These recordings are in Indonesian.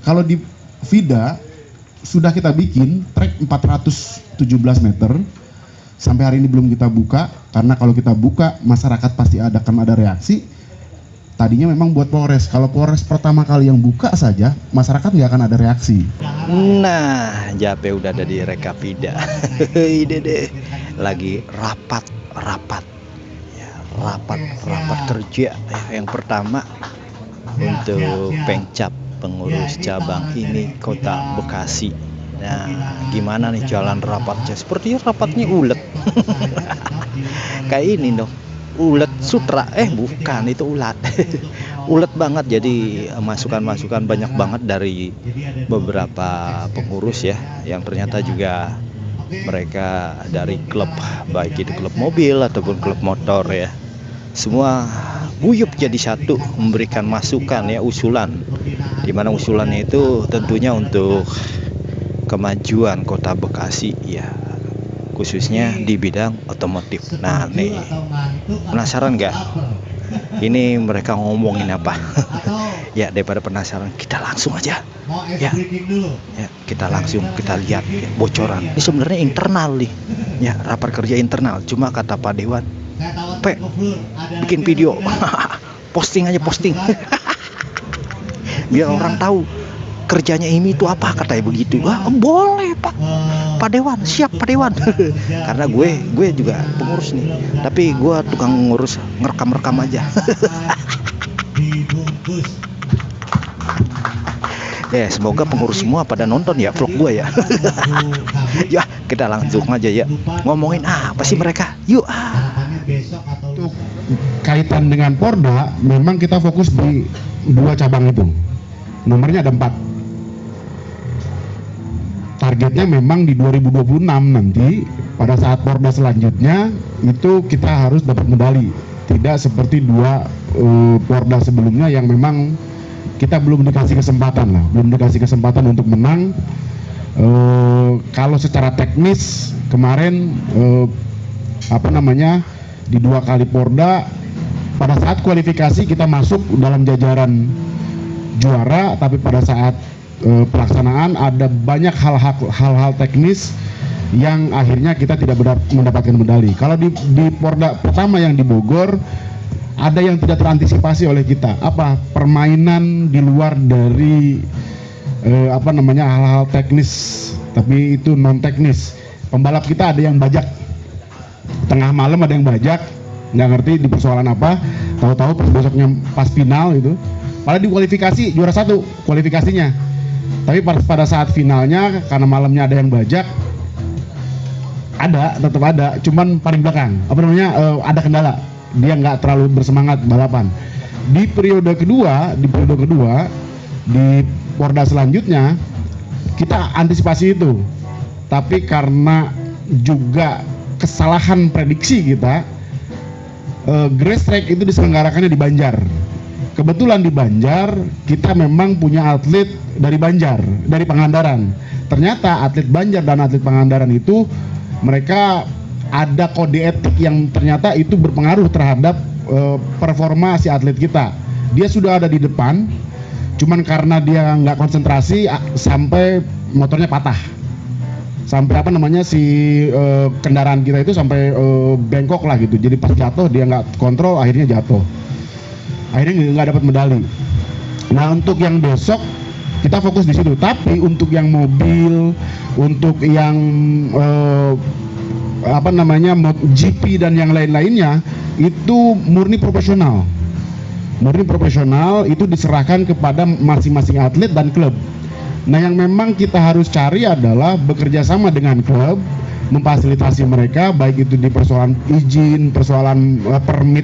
Kalau di FIDA sudah kita bikin trek 417 meter. Sampai hari ini belum kita buka, karena kalau kita buka masyarakat pasti akan ada reaksi. Tadinya memang buat Polres, kalau Polres pertama kali yang buka saja, masyarakat nggak akan ada reaksi. Nah, Jape udah ada di Rekapida. Ide deh, lagi rapat ya, rapat kerja yang pertama untuk Pengcap, pengurus cabang ini Kota Bekasi. Nah, gimana nih jalan rapatnya? Sepertinya rapatnya ulet. Kayak ini dong, ulet sutra. Bukan, itu ulat. Ulet banget. Jadi masukan-masukan banyak banget dari beberapa pengurus ya, yang ternyata juga mereka dari klub, baik itu klub mobil ataupun klub motor ya. Semua guyup jadi satu memberikan masukan ya, usulan. Dimana usulannya itu tentunya untuk kemajuan Kota Bekasi ya, khususnya di bidang otomotif. Nah nih, penasaran nggak ini mereka ngomongin apa? Ya, daripada penasaran, kita langsung aja ya, kita langsung kita lihat ya, bocoran. Ini sebenarnya internal nih ya, rapat kerja internal. Cuma kata Pak Dewan, bikin video posting aja, posting biar orang tahu kerjanya ini itu apa, katanya begitu. Boleh Pak Dewan, siap Pak Dewan. Karena gue juga pengurus nih, tapi gue tukang ngurus ngerekam aja. Ya, semoga pengurus semua pada nonton ya vlog gue ya. Ya, kita langsung aja ya, ngomongin apa sih mereka, yuk. Untuk kaitan dengan Porda, memang kita fokus di 2 cabang itu. Nomornya ada 4. Targetnya memang di 2026 nanti pada saat Porda selanjutnya itu kita harus dapat medali. Tidak seperti 2 Porda sebelumnya yang memang kita belum dikasih kesempatan untuk menang. Kalau secara teknis kemarin di 2 kali Porda pada saat kualifikasi kita masuk dalam jajaran juara, tapi pada saat pelaksanaan ada banyak hal-hal teknis yang akhirnya kita tidak mendapatkan medali. Kalau di Porda pertama yang di Bogor ada yang tidak terantisipasi oleh kita, permainan di luar dari hal-hal teknis, tapi itu non teknis. Pembalap kita ada yang bajak tengah malam, ada yang bajak, nggak ngerti di persoalan apa, tahu-tahu besoknya pas final itu, padahal di kualifikasi juara 1 kualifikasinya. Tapi pada saat finalnya karena malamnya ada yang bajak, tetap ada, cuman paling belakang. Ada kendala, dia nggak terlalu bersemangat balapan. Di periode kedua di Porda selanjutnya kita antisipasi itu, tapi karena juga kesalahan prediksi kita, Grace Track itu diselenggarakannya di Banjar. Kebetulan di Banjar kita memang punya atlet dari Banjar, dari Pangandaran. Ternyata atlet Banjar dan atlet Pangandaran itu mereka ada kode etik yang ternyata itu berpengaruh terhadap performa si atlet kita. Dia sudah ada di depan, cuman karena dia nggak konsentrasi sampai motornya patah. Sampai kendaraan kita itu sampai bengkok lah gitu. Jadi pas jatuh dia nggak kontrol, akhirnya jatuh. Akhirnya nggak dapat medali. Nah, untuk yang besok kita fokus di situ. Tapi untuk yang mobil, untuk yang GP dan yang lain-lainnya itu murni profesional. Itu diserahkan kepada masing-masing atlet dan klub. Nah, yang memang kita harus cari adalah bekerja sama dengan klub, memfasilitasi mereka, baik itu di persoalan izin, persoalan permit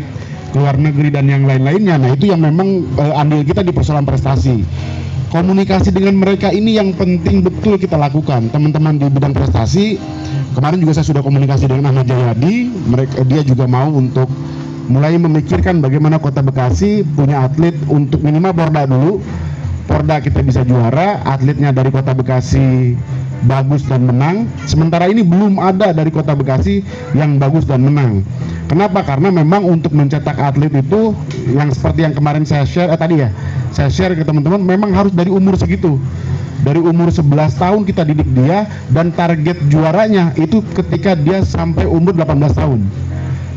luar negeri dan yang lain-lainnya. Nah, itu yang memang andil kita di persoalan prestasi. Komunikasi dengan mereka ini yang penting betul kita lakukan. Teman-teman di bidang prestasi, kemarin juga saya sudah komunikasi dengan Ahmad Jayadi. Dia juga mau untuk mulai memikirkan bagaimana Kota Bekasi punya atlet untuk minimal Porda dulu. Porda kita bisa juara, atletnya dari Kota Bekasi bagus dan menang. Sementara ini belum ada dari Kota Bekasi yang bagus dan menang. Kenapa? Karena memang untuk mencetak atlet itu yang seperti yang kemarin saya share saya share ke teman-teman, memang harus dari umur segitu. Dari umur 11 tahun kita didik dia, dan target juaranya itu ketika dia sampai umur 18 tahun.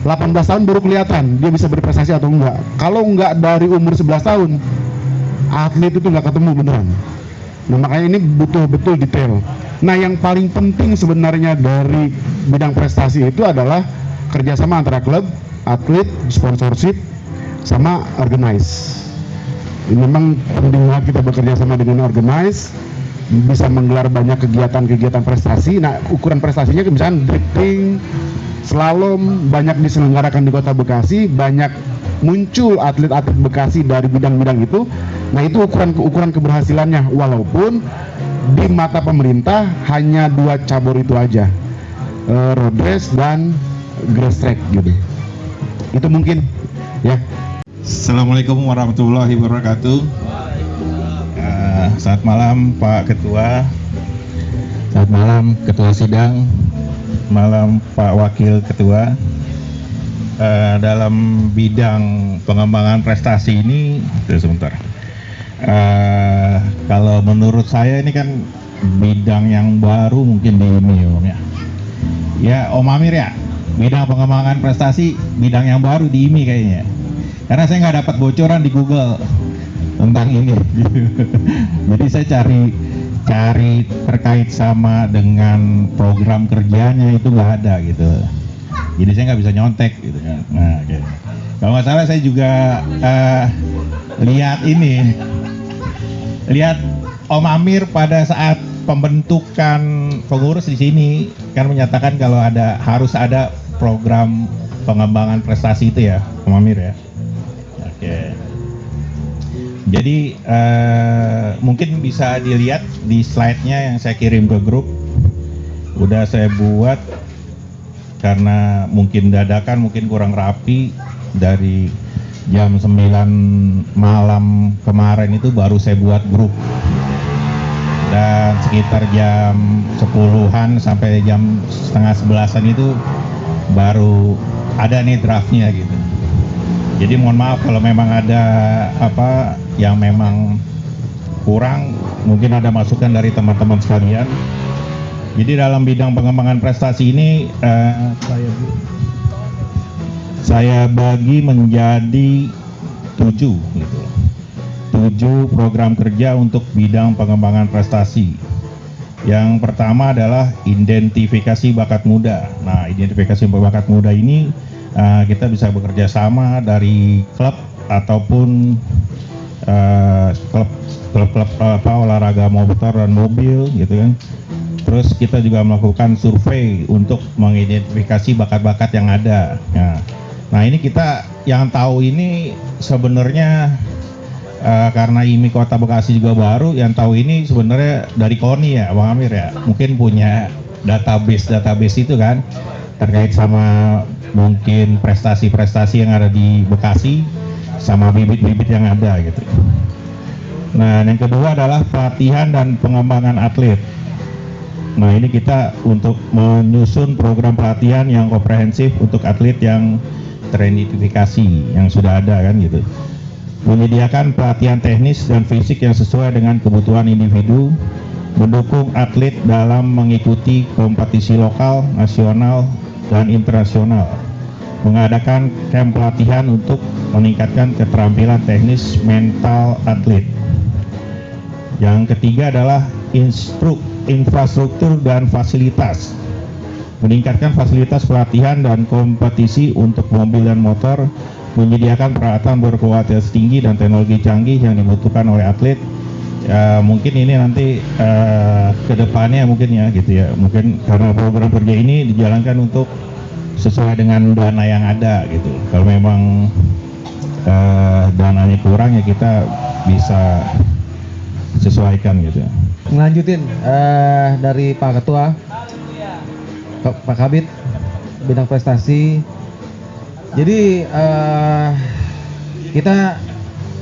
18 tahun baru kelihatan dia bisa berprestasi atau enggak. Kalau enggak dari umur 11 tahun, atlet itu enggak ketemu beneran. Nah, makanya ini butuh betul detail. Nah, yang paling penting sebenarnya dari bidang prestasi itu adalah kerjasama antara klub, atlet, sponsorship, sama organize. Ini memang penting banget kita bekerja sama dengan organize, bisa menggelar banyak kegiatan-kegiatan prestasi. Nah, ukuran prestasinya misalkan drifting, slalom, banyak diselenggarakan di Kota Bekasi, banyak muncul atlet-atlet Bekasi dari bidang-bidang itu. Nah, itu ukuran keberhasilannya, walaupun di mata pemerintah hanya 2 cabur itu aja, road race dan grass track gitu. Itu mungkin ya. Assalamualaikum warahmatullahi wabarakatuh. Selamat malam Pak Ketua. Selamat malam Ketua Sidang. Malam Pak Wakil Ketua. Dalam bidang pengembangan prestasi ini, sebentar. Kalau menurut saya ini kan bidang yang baru mungkin di ini Om ya. Ya Om Amir ya, bidang pengembangan prestasi bidang yang baru di IMI kayaknya. Karena saya nggak dapat bocoran di Google tentang ini. Jadi saya cari terkait sama dengan program kerjanya itu nggak ada gitu. Jadi saya nggak bisa nyontek gitu kan. Nah, okay. Kalau nggak salah saya juga lihat Om Amir pada saat pembentukan pengurus di sini kan menyatakan kalau harus ada program pengembangan prestasi itu ya, Om Amir ya. Oke. Jadi mungkin bisa dilihat di slide-nya yang saya kirim ke grup. Udah saya buat karena mungkin dadakan, mungkin kurang rapi. Dari jam 9 malam kemarin itu baru saya buat grup. Dan sekitar jam 10-an sampai jam setengah 11-an itu baru ada nih draftnya gitu. Jadi mohon maaf kalau memang ada apa yang memang kurang, mungkin ada masukan dari teman-teman sekalian. Jadi dalam bidang pengembangan prestasi ini saya bagi menjadi 7 gitu. 7 program kerja untuk bidang pengembangan prestasi. Yang pertama adalah identifikasi bakat muda. Nah, identifikasi bakat muda ini kita bisa bekerja sama dari klub ataupun klub olahraga motor dan mobil gitu kan. Terus kita juga melakukan survei untuk mengidentifikasi bakat-bakat yang ada. Nah ini kita yang tahu ini sebenarnya karena IMI Kota Bekasi juga baru, yang tahu ini sebenarnya dari KONI ya, Bang Amir ya. Mungkin punya database itu kan terkait sama mungkin prestasi-prestasi yang ada di Bekasi sama bibit-bibit yang ada gitu. Nah, yang kedua adalah pelatihan dan pengembangan atlet. Nah, ini kita untuk menyusun program pelatihan yang komprehensif untuk atlet yang teridentifikasi yang sudah ada kan gitu. Menyediakan pelatihan teknis dan fisik yang sesuai dengan kebutuhan individu, mendukung atlet dalam mengikuti kompetisi lokal, nasional, dan internasional, mengadakan camp pelatihan untuk meningkatkan keterampilan teknis mental atlet. Yang ketiga adalah infrastruktur dan fasilitas, meningkatkan fasilitas pelatihan dan kompetisi untuk mobil dan motor, menyediakan peralatan berkualitas tinggi dan teknologi canggih yang dibutuhkan oleh atlet. Mungkin ini nanti kedepannya mungkin ya gitu ya, mungkin karena program kerja ini dijalankan untuk sesuai dengan dana yang ada gitu. Kalau memang dananya kurang ya kita bisa sesuaikan gitu. Ngelanjutin dari Pak Ketua, Pak Kabit bidang prestasi. Jadi kita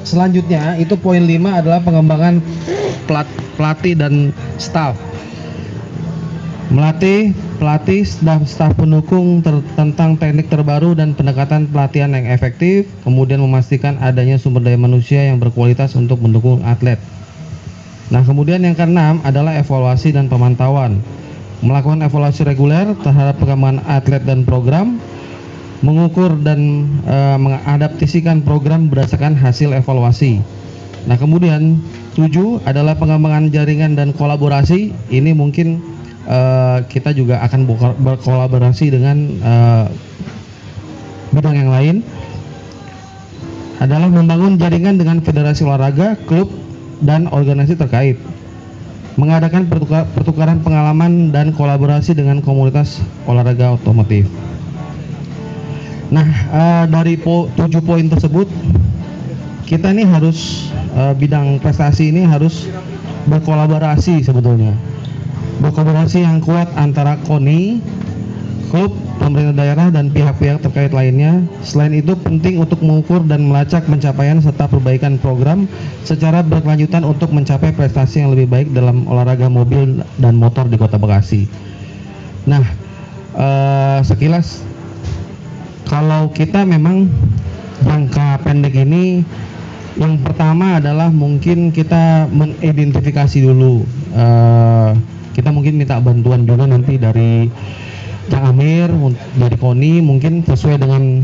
selanjutnya itu poin 5 adalah pengembangan pelatih dan staff. melatih pelatih dan staf pendukung tentang teknik terbaru dan pendekatan pelatihan yang efektif, kemudian memastikan adanya sumber daya manusia yang berkualitas untuk mendukung atlet. Nah, kemudian yang keenam adalah evaluasi dan pemantauan. Melakukan evaluasi reguler terhadap perkembangan atlet dan program, mengukur dan mengadaptasikan program berdasarkan hasil evaluasi. Nah, kemudian 7 adalah pengembangan jaringan dan kolaborasi. Ini mungkin kita juga akan berkolaborasi dengan bidang yang lain, adalah membangun jaringan dengan federasi olahraga, klub, dan organisasi terkait, mengadakan pertukaran pengalaman dan kolaborasi dengan komunitas olahraga otomotif. Nah, dari 7 poin tersebut, kita ini harus bidang prestasi ini harus berkolaborasi sebetulnya. Berkolaborasi yang kuat antara KONI, klub, pemerintah daerah, dan pihak-pihak terkait lainnya. Selain itu, penting untuk mengukur dan melacak pencapaian serta perbaikan program secara berkelanjutan untuk mencapai prestasi yang lebih baik dalam olahraga mobil dan motor di Kota Bekasi. Nah, sekilas kalau kita memang jangka pendek ini, yang pertama adalah mungkin kita mengidentifikasi dulu. Kita mungkin minta bantuan juga nanti dari Kang Amir, dari KONI, mungkin sesuai dengan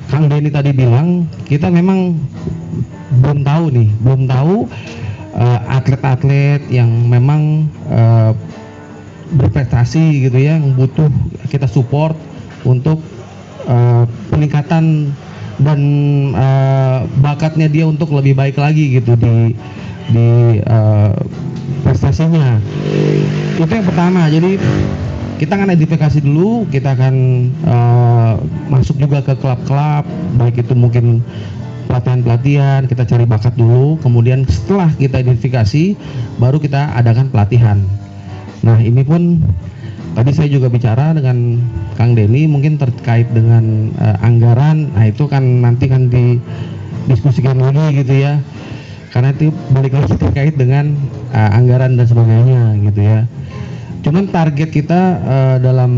Kang Denny tadi bilang, kita memang belum tahu atlet-atlet yang memang berprestasi gitu ya, yang butuh kita support untuk peningkatan dan bakatnya dia untuk lebih baik lagi gitu di prestasinya. Itu yang pertama. Jadi kita akan identifikasi dulu, kita akan masuk juga ke klub-klub, baik itu mungkin pelatihan-pelatihan, kita cari bakat dulu, kemudian setelah kita identifikasi baru kita adakan pelatihan. Nah, ini pun tadi saya juga bicara dengan Kang Denny mungkin terkait dengan anggaran. Nah, itu kan nanti kan didiskusikan lagi gitu ya, karena itu balik lagi terkait dengan anggaran dan sebagainya gitu ya. Cuman target kita dalam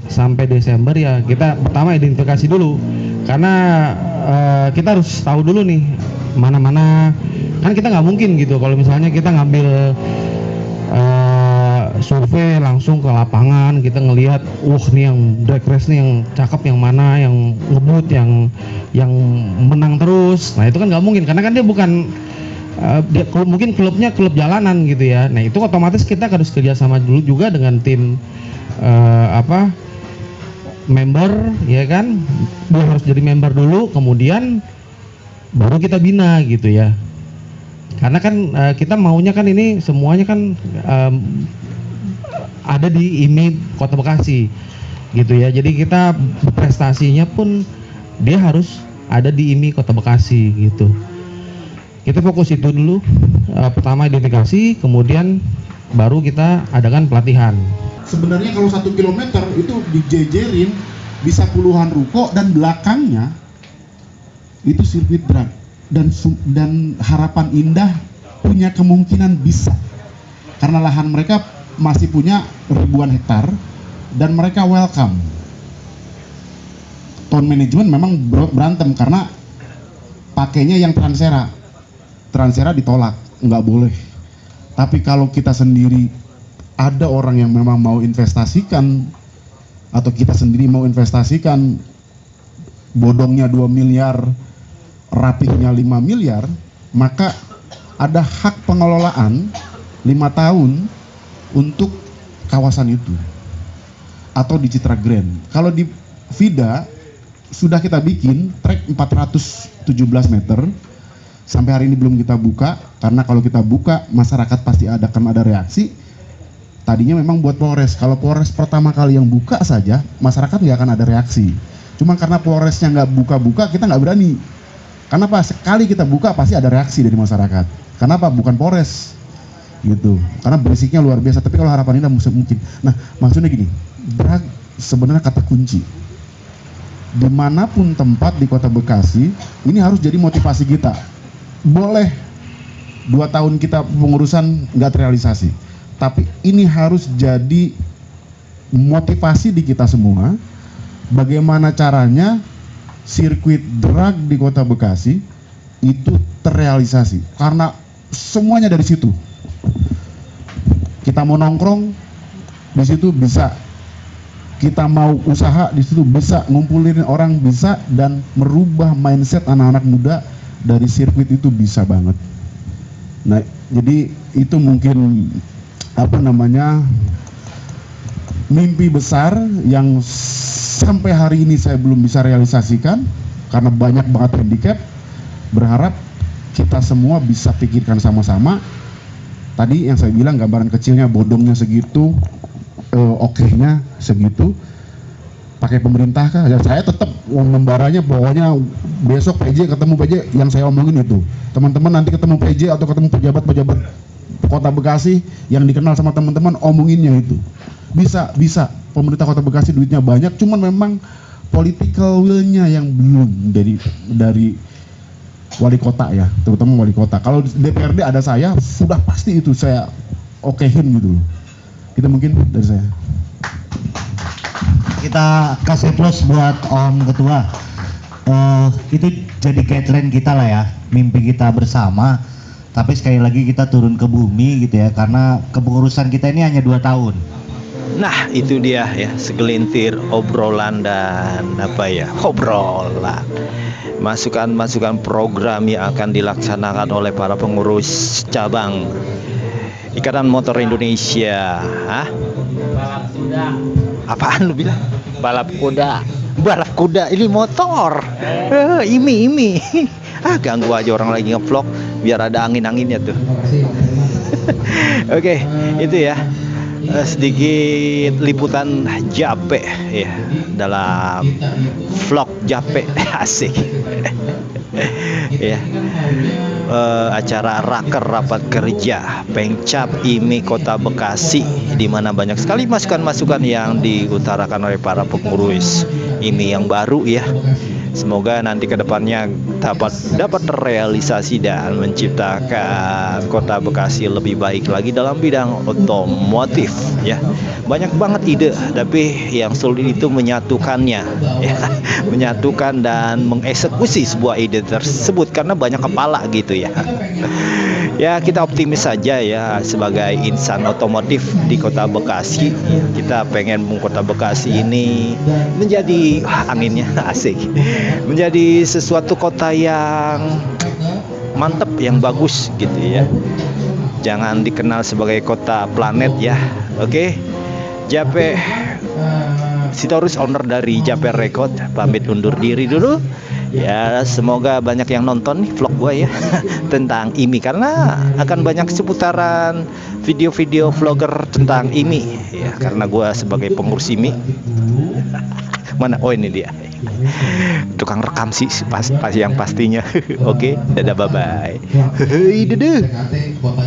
sampai Desember ya, kita pertama identifikasi dulu, karena kita harus tahu dulu nih mana-mana, kan kita nggak mungkin gitu kalau misalnya kita ngambil survei langsung ke lapangan, kita ngelihat nih yang drag race nih yang cakep yang mana, yang ngebut, yang menang terus. Nah, itu kan nggak mungkin, karena kan dia bukan mungkin klubnya klub jalanan gitu ya. Nah, itu otomatis kita harus kerjasama dulu juga dengan tim member ya kan. Dia harus jadi member dulu, kemudian baru kita bina gitu ya. Karena kan kita maunya kan ini semuanya kan ada di IMI Kota Bekasi gitu ya. Jadi kita prestasinya pun dia harus ada di IMI Kota Bekasi gitu. Kita fokus itu dulu, pertama identifikasi, kemudian baru kita adakan pelatihan. Sebenarnya kalau 1 kilometer itu dijejerin bisa puluhan ruko, dan belakangnya itu sirkuit drag, dan Harapan Indah punya kemungkinan bisa, karena lahan mereka masih punya ribuan hektar dan mereka welcome. Town management memang berantem karena pakainya yang Transera ditolak, nggak boleh. Tapi kalau kita sendiri ada orang yang memang mau investasikan, atau kita sendiri mau investasikan, bodongnya 2 miliar, rapihnya 5 miliar, maka ada hak pengelolaan 5 tahun untuk kawasan itu, atau di Citra Grand. Kalau di Vida sudah kita bikin trek 417 meter. Sampai hari ini belum kita buka, karena kalau kita buka masyarakat pasti akan ada reaksi. Tadinya memang buat Polres, kalau Polres pertama kali yang buka saja masyarakat nggak akan ada reaksi. Cuma karena Polresnya nggak buka-buka, kita nggak berani. Kenapa? Sekali kita buka pasti ada reaksi dari masyarakat. Kenapa? Bukan Polres gitu, karena berisiknya luar biasa. Tapi kalau Harapan Indah mungkin. Nah, maksudnya gini, drag sebenarnya kata kunci. Dimanapun tempat di Kota Bekasi, ini harus jadi motivasi kita. Boleh 2 tahun kita pengurusan nggak terrealisasi, tapi ini harus jadi motivasi di kita semua bagaimana caranya sirkuit drag di Kota Bekasi itu terrealisasi, karena semuanya dari situ. Kita mau nongkrong di situ bisa, kita mau usaha di situ bisa, ngumpulin orang bisa, dan merubah mindset anak-anak muda dari sirkuit itu bisa banget. Nah, jadi itu mungkin mimpi besar yang sampai hari ini saya belum bisa realisasikan karena banyak banget handicap. Berharap kita semua bisa pikirkan sama-sama. Tadi yang saya bilang gambaran kecilnya bodongnya segitu, oke-nya segitu. Pakai pemerintah kah? Ya, saya tetap membaranya pokoknya besok PJ ketemu PJ yang saya omongin itu. Teman-teman nanti ketemu PJ atau ketemu pejabat-pejabat Kota Bekasi yang dikenal sama teman-teman, omonginnya itu. Bisa. Pemerintah Kota Bekasi duitnya banyak, cuman memang political will-nya yang belum dari wali kota ya, terutama wali kota. Kalau DPRD ada saya, sudah pasti itu saya okehin gitu loh. Itu mungkin dari saya. Kita kasih plus buat Om Ketua. Itu jadi guideline kita lah ya, mimpi kita bersama. Tapi sekali lagi kita turun ke bumi gitu ya, karena kepengurusan kita ini hanya 2 tahun. Nah, itu dia ya, segelintir obrolan dan obrolan. Masukan-masukan program yang akan dilaksanakan oleh para pengurus cabang Ikatan Motor Indonesia. Apaan lu bilang? Balap kuda, ini motor. Imi. Ganggu aja orang lagi ngevlog biar ada angin-anginnya tuh. Oke, itu ya. Sedikit liputan Jape ya dalam vlog Jape. Asik. Ya. Acara rapat kerja Pengcap IMI Kota Bekasi, di mana banyak sekali masukan-masukan yang diutarakan oleh para pengurus IMI yang baru ya. Semoga nanti kedepannya dapat terrealisasi dan menciptakan Kota Bekasi lebih baik lagi dalam bidang otomotif ya. Banyak banget ide, tapi yang sulit itu menyatukannya ya. Menyatukan dan mengeksekusi sebuah ide tersebut karena banyak kepala gitu ya. Ya, kita optimis saja ya sebagai insan otomotif di Kota Bekasi. Kita pengen Kota Bekasi ini menjadi anginnya asik. Menjadi sesuatu kota yang mantep, yang bagus gitu ya. Jangan dikenal sebagai kota planet ya. Oke. Jape Sitorus, owner dari Jape Record, pamit undur diri dulu. Ya, semoga banyak yang nonton nih vlog gue ya tentang IMI, karena akan banyak seputaran video-video vlogger tentang IMI ya, karena gue sebagai pengurus IMI. Mana? Oh, ini dia. Tukang rekam sih pas yang pastinya. Oke, dadah, bye bye. Hei, dadah.